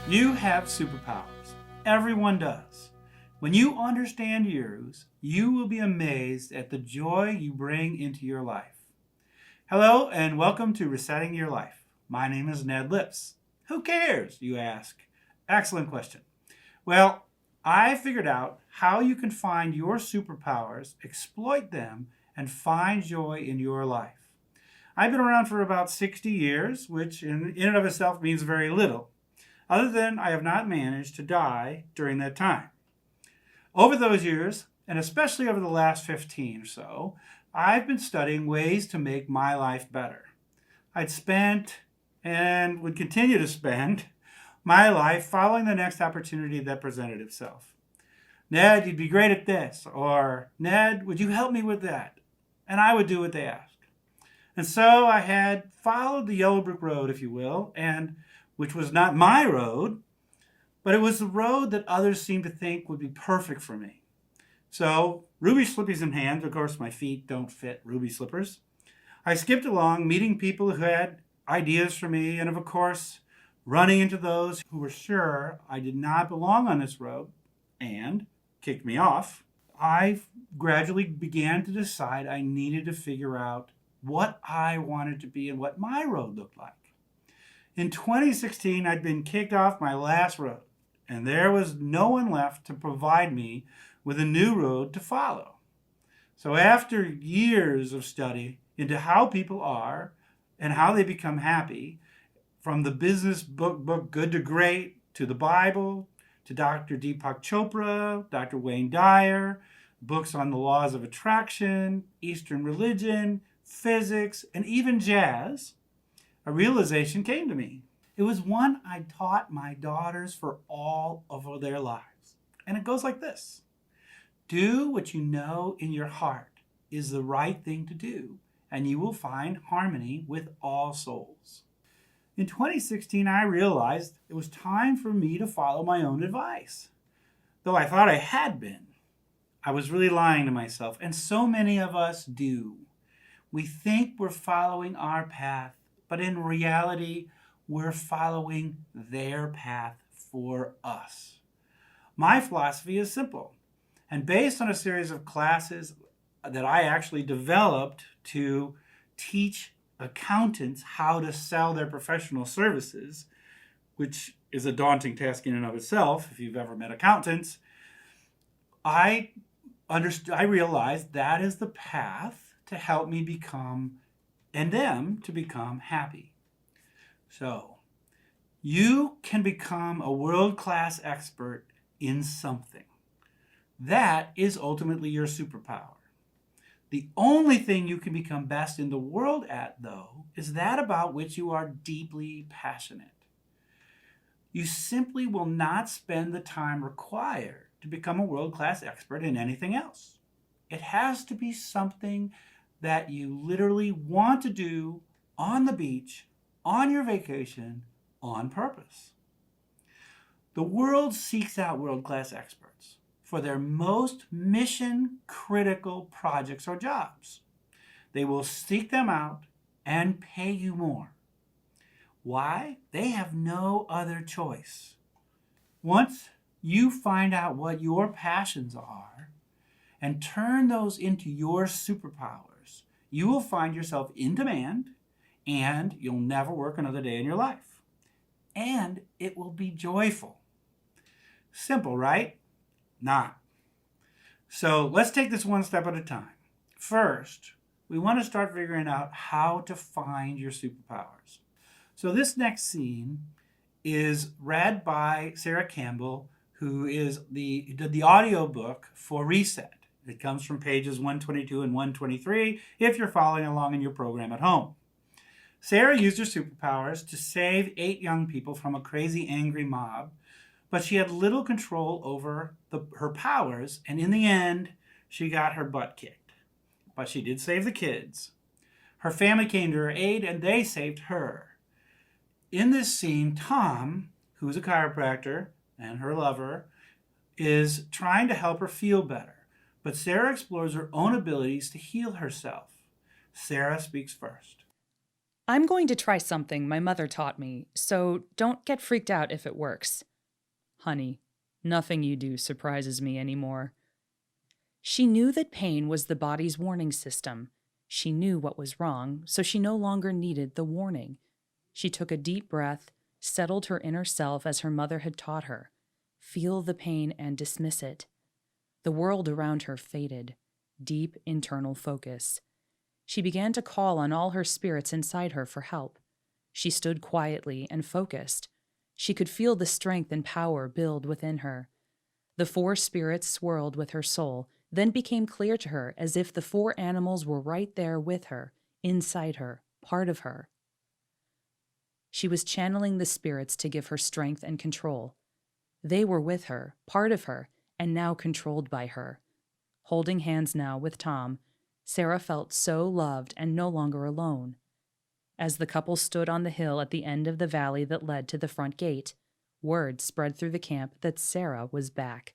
You have superpowers. Everyone does. When you understand yours, you will be amazed at the joy you bring into your life. Hello, and welcome to Resetting Your Life. My name is Ned Lips. Who cares, you ask? Excellent question. Well, I figured out how you can find your superpowers, exploit them, and find joy in your life. I've been around for about 60 years, which in and of itself means very little, other than I have not managed to die during that time. Over those years, and especially over the last 15 or so, I've been studying ways to make my life better. I'd spent and would continue to spend my life following the next opportunity that presented itself. Ned, you'd be great at this. Or, Ned, would you help me with that? And I would do what they asked. And so I had followed the yellow brick road, if you will, and which was not my road, but it was the road that others seemed to think would be perfect for me. So, ruby slippies in hand, of course my feet don't fit ruby slippers, I skipped along meeting people who had ideas for me, and of course running into those who were sure I did not belong on this road and kicked me off. I gradually began to decide I needed to figure out what I wanted to be and what my road looked like. In 2016, I'd been kicked off my last road, and there was no one left to provide me with a new road to follow. So after years of study into how people are and how they become happy, from the business book Good to Great, to the Bible, to Dr. Deepak Chopra, Dr. Wayne Dyer, books on the laws of attraction, Eastern religion, physics, and even jazz, a realization came to me. It was one I taught my daughters for all of their lives. And it goes like this. Do what you know in your heart is the right thing to do, and you will find harmony with all souls. In 2016, I realized it was time for me to follow my own advice. Though I thought I had been, I was really lying to myself, and so many of us do. We think we're following our path, but in reality, we're following their path for us. My philosophy is simple, and based on a series of classes that I actually developed to teach accountants how to sell their professional services, which is a daunting task in and of itself if you've ever met accountants, I realized that is the path to help me become, and them to become happy. So, you can become a world-class expert in something. That is ultimately your superpower. The only thing you can become best in the world at, though, is that about which you are deeply passionate. You simply will not spend the time required to become a world-class expert in anything else. It has to be something that you literally want to do on the beach, on your vacation, on purpose. The world seeks out world-class experts for their most mission-critical projects or jobs. They will seek them out and pay you more. Why? They have no other choice. Once you find out what your passions are and turn those into your superpowers, you will find yourself in demand, and you'll never work another day in your life. And it will be joyful. Simple, right? Not. So let's take this one step at a time. First, we want to start figuring out how to find your superpowers. So this next scene is read by Sarah Campbell, who did the audiobook for Reset. It comes from pages 122 and 123 if you're following along in your program at home. Sarah used her superpowers to save 8 young people from a crazy, angry mob, but she had little control over her powers, and in the end, she got her butt kicked. But she did save the kids. Her family came to her aid, and they saved her. In this scene, Tom, who's a chiropractor and her lover, is trying to help her feel better. But Sarah explores her own abilities to heal herself. Sarah speaks first. I'm going to try something my mother taught me, so don't get freaked out if it works. Honey, nothing you do surprises me anymore. She knew that pain was the body's warning system. She knew what was wrong, so she no longer needed the warning. She took a deep breath, settled her inner self as her mother had taught her. Feel the pain and dismiss it. The world around her faded. Deep internal focus. She began to call on all her spirits inside her for help. She stood quietly and focused. She could feel the strength and power build within her. The four spirits swirled with her soul, then became clear to her as if the four animals were right there with her, inside her, part of her. She was channeling the spirits to give her strength and control. They were with her, part of her, and now controlled by her. Holding hands now with Tom, Sarah felt so loved and no longer alone. As the couple stood on the hill at the end of the valley that led to the front gate, word spread through the camp that Sarah was back.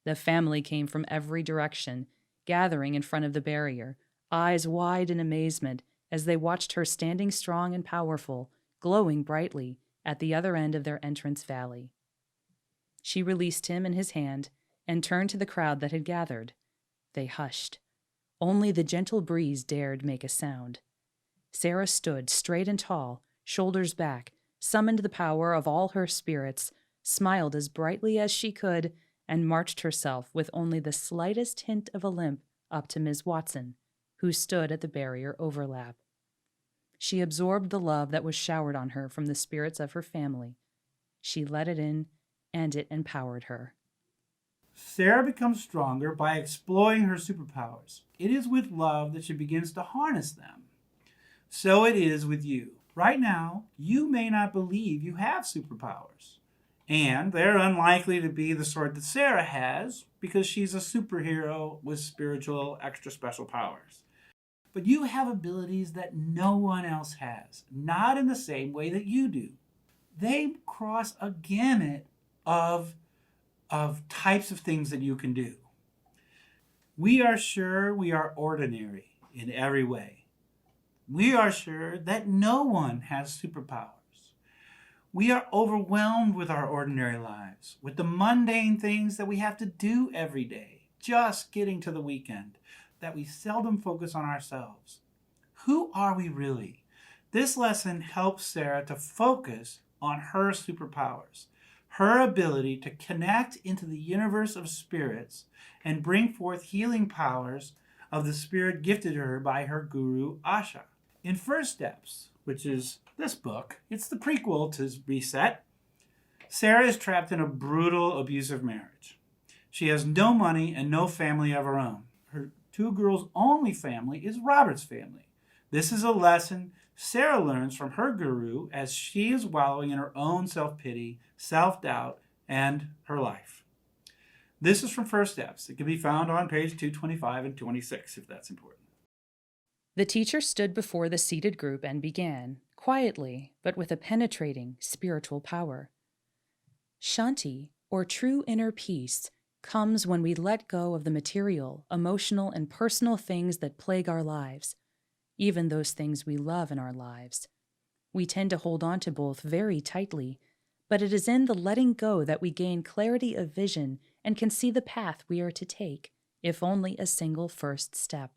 The family came from every direction, gathering in front of the barrier, eyes wide in amazement as they watched her standing strong and powerful, glowing brightly at the other end of their entrance valley. She released him and his hand and turned to the crowd that had gathered. They hushed. Only the gentle breeze dared make a sound. Sarah stood straight and tall, shoulders back, summoned the power of all her spirits, smiled as brightly as she could, and marched herself with only the slightest hint of a limp up to Ms. Watson, who stood at the barrier overlap. She absorbed the love that was showered on her from the spirits of her family. She let it in, and it empowered her. Sarah becomes stronger by exploring her superpowers. It is with love that she begins to harness them. So it is with you. Right now, you may not believe you have superpowers. And they're unlikely to be the sort that Sarah has because she's a superhero with spiritual, extra special powers. But you have abilities that no one else has, not in the same way that you do. They cross a gamut of types of things that you can do. We are sure we are ordinary in every way. We are sure that no one has superpowers. We are overwhelmed with our ordinary lives, with the mundane things that we have to do every day, just getting to the weekend, that we seldom focus on ourselves. Who are we really? This lesson helps Sarah to focus on her superpowers, her ability to connect into the universe of spirits and bring forth healing powers of the spirit gifted to her by her guru, Asha. In First Steps, which is this book, it's the prequel to Reset, Sarah is trapped in a brutal, abusive marriage. She has no money and no family of her own. Her two girls' only family is Robert's family. This is a lesson Sarah learns from her guru as she is wallowing in her own self-pity, self-doubt, and her life. This is from First Steps. It can be found on page 225 and 26 if that's important. The teacher stood before the seated group and began, quietly, but with a penetrating spiritual power. Shanti, or true inner peace, comes when we let go of the material, emotional, and personal things that plague our lives, even those things we love in our lives. We tend to hold on to both very tightly, but it is in the letting go that we gain clarity of vision and can see the path we are to take, if only a single first step.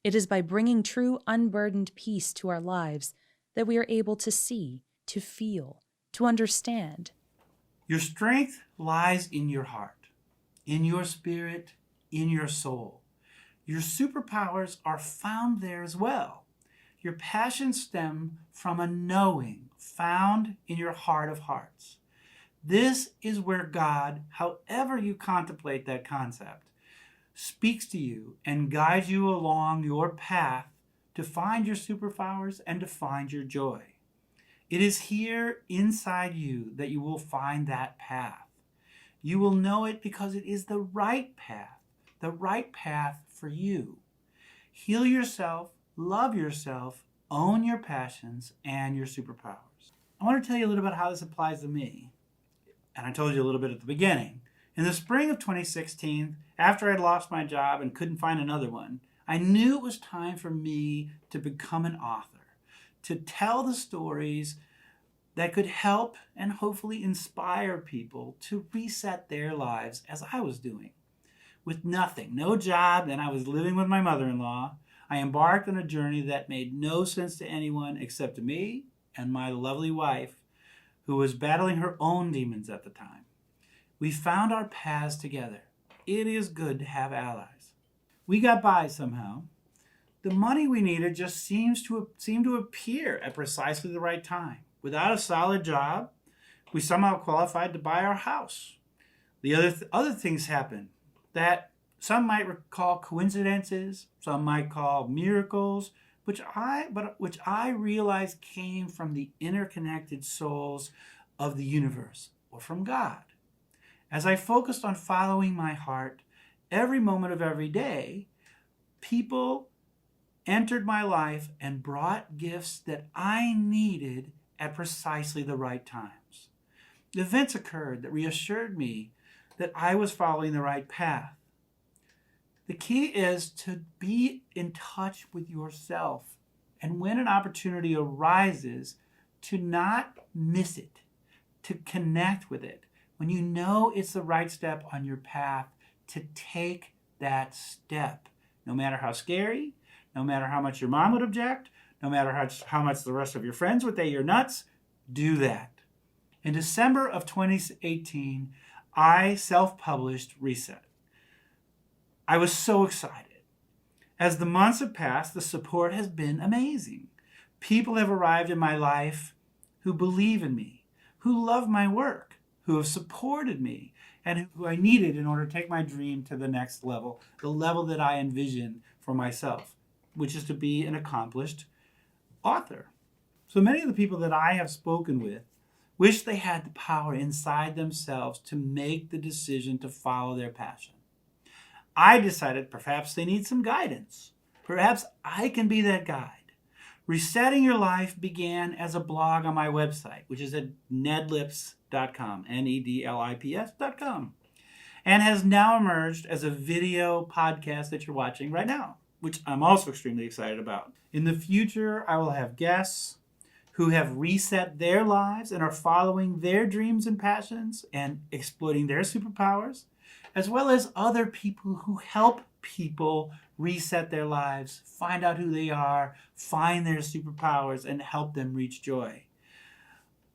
It is by bringing true unburdened peace to our lives that we are able to see, to feel, to understand. Your strength lies in your heart, in your spirit, in your soul. Your superpowers are found there as well. Your passions stem from a knowing found in your heart of hearts. This is where God, however you contemplate that concept, speaks to you and guides you along your path to find your superpowers and to find your joy. It is here inside you that you will find that path. You will know it because it is the right path for you. Heal yourself, love yourself, own your passions and your superpowers. I want to tell you a little bit how this applies to me. And I told you a little bit at the beginning. In the spring of 2016, after I'd lost my job and couldn't find another one, I knew it was time for me to become an author, to tell the stories that could help and hopefully inspire people to reset their lives as I was doing. With nothing, no job, and I was living with my mother-in-law, I embarked on a journey that made no sense to anyone except to me and my lovely wife, who was battling her own demons at the time. We found our paths together. It is good to have allies. We got by somehow. The money we needed just seemed to appear at precisely the right time. Without a solid job, we somehow qualified to buy our house. The other things happened that some might call coincidences, some might call miracles, which I realized came from the interconnected souls of the universe or from God. As I focused on following my heart every moment of every day, people entered my life and brought gifts that I needed at precisely the right times. Events occurred that reassured me that I was following the right path. The key is to be in touch with yourself, and when an opportunity arises, to not miss it, to connect with it. When you know it's the right step on your path, to take that step, no matter how scary, no matter how much your mom would object, no matter how much the rest of your friends would say you're nuts, do that. In December of 2018, I self-published Reset. I was so excited. As the months have passed, the support has been amazing. People have arrived in my life who believe in me, who love my work, who have supported me, and who I needed in order to take my dream to the next level, the level that I envision for myself, which is to be an accomplished author. So many of the people that I have spoken with wish they had the power inside themselves to make the decision to follow their passion. I decided perhaps they need some guidance. Perhaps I can be that guide. Resetting Your Life began as a blog on my website, which is at nedlips.com, nedlips.com, and has now emerged as a video podcast that you're watching right now, which I'm also extremely excited about. In the future, I will have guests who have reset their lives and are following their dreams and passions and exploiting their superpowers, as well as other people who help people reset their lives, find out who they are, find their superpowers, and help them reach joy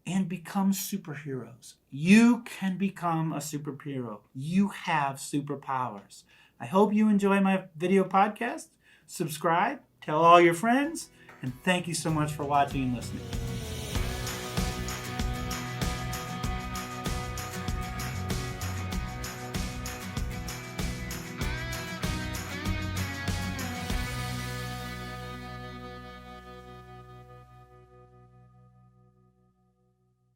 and become superheroes. You can become a superhero. You have superpowers. I hope you enjoy my video podcast. Subscribe, tell all your friends, and thank you so much for watching and listening.